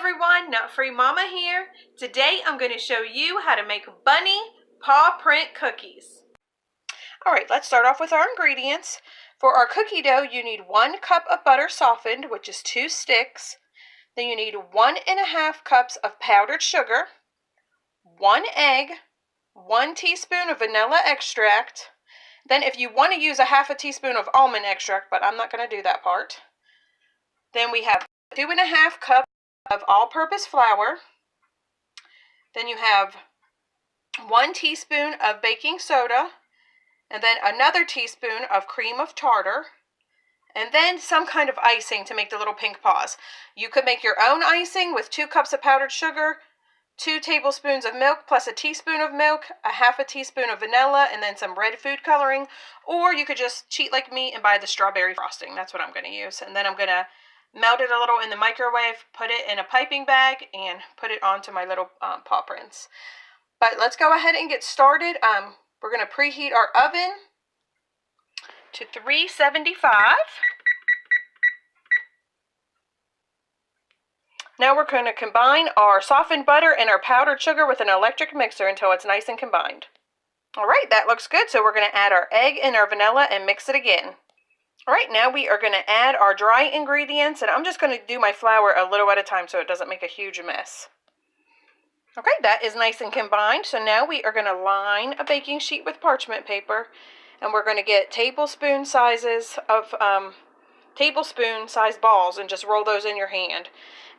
everyone, Nut Free Mama here. Today I'm going to show you how to make bunny paw print cookies. Alright, let's start off with our ingredients. For our cookie dough, you need 1 cup of butter softened, which is 2 sticks. Then you need 1½ cups of powdered sugar, 1 egg, 1 teaspoon of vanilla extract. Then if you want to use a ½ teaspoon of almond extract, but I'm not going to do that part. Then we have 2½ cups of all-purpose flour. Then you have 1 teaspoon of baking soda, and then another teaspoon of cream of tartar, and then some kind of icing to make the little pink paws. You could make your own icing with 2 cups of powdered sugar, 2 tablespoons of milk plus a teaspoon of milk, a ½ teaspoon of vanilla, and then some red food coloring. Or you could just cheat like me and buy the strawberry frosting. That's what I'm going to use. And then I'm going to melt it a little in the microwave, put it in a piping bag, and put it onto my little paw prints. But let's go ahead and get started. We're going to preheat our oven to 375. Now we're going to combine our softened butter and our powdered sugar with an electric mixer until it's nice and combined. Alright, that looks good. So we're going to add our egg and our vanilla and mix it again. Alright, now we are going to add our dry ingredients, and I'm just going to do my flour a little at a time so it doesn't make a huge mess. Okay, that is nice and combined. So now we are going to line a baking sheet with parchment paper, and we're going to get tablespoon sizes of tablespoon size balls and just roll those in your hand.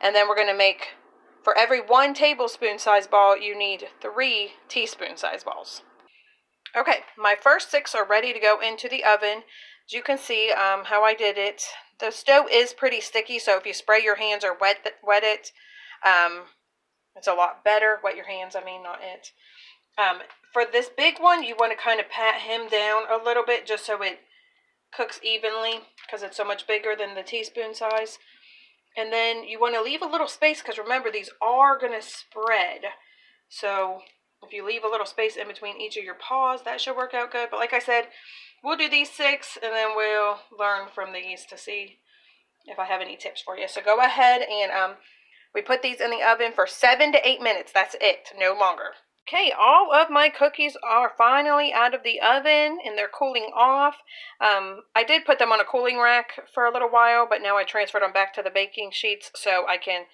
And then we're going to make, for every 1 tablespoon size ball, you need 3 teaspoon size balls. Okay, my first 6 are ready to go into the oven. As you can see how I did it. The dough is pretty sticky, so if you spray your hands or wet it, it's a lot better. Wet your hands, I mean, not it. For this big one, you want to kind of pat him down a little bit just so it cooks evenly, because it's so much bigger than the teaspoon size. And then you want to leave a little space, because remember, these are going to spread. So if you leave a little space in between each of your paws, that should work out good. But like I said, we'll do these 6, and then we'll learn from these to see if I have any tips for you. So go ahead and we put these in the oven for 7 to 8 minutes. That's it, no longer. Okay, all of my cookies are finally out of the oven, and they're cooling off. I did put them on a cooling rack for a little while, but now I transferred them back to the baking sheets so I can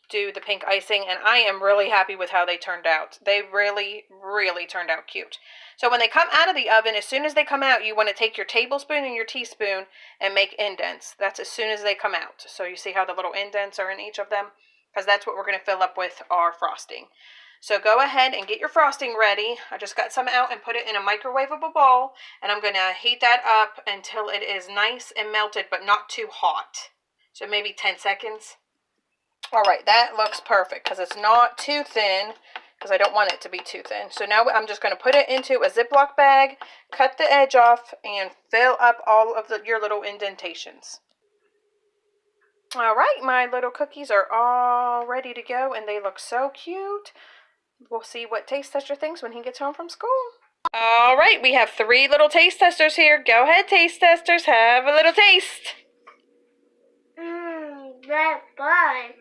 do the pink icing, and I am really happy with how they turned out. They really, really turned out cute. So when they come out of the oven, as soon as they come out, you want to take your tablespoon and your teaspoon and make indents. That's as soon as they come out. So you see how the little indents are in each of them? Because that's what we're going to fill up with our frosting. So go ahead and get your frosting ready. I just got some out and put it in a microwavable bowl, and I'm going to heat that up until it is nice and melted, but not too hot. So maybe 10 seconds. Alright, that looks perfect because it's not too thin, because I don't want it to be too thin. So now I'm just going to put it into a Ziploc bag, cut the edge off, and fill up all of your little indentations. Alright, my little cookies are all ready to go, and they look so cute. We'll see what Taste Tester thinks when he gets home from school. Alright, we have 3 little taste testers here. Go ahead, taste testers, have a little taste. That's good.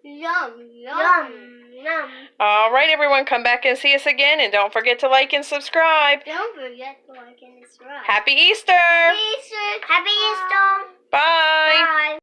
Yum, yum, yum. Alright, everyone, come back and see us again, and don't forget to like and subscribe. Don't forget to like and subscribe. Happy Easter! Happy Easter! Happy Easter! Bye! Bye!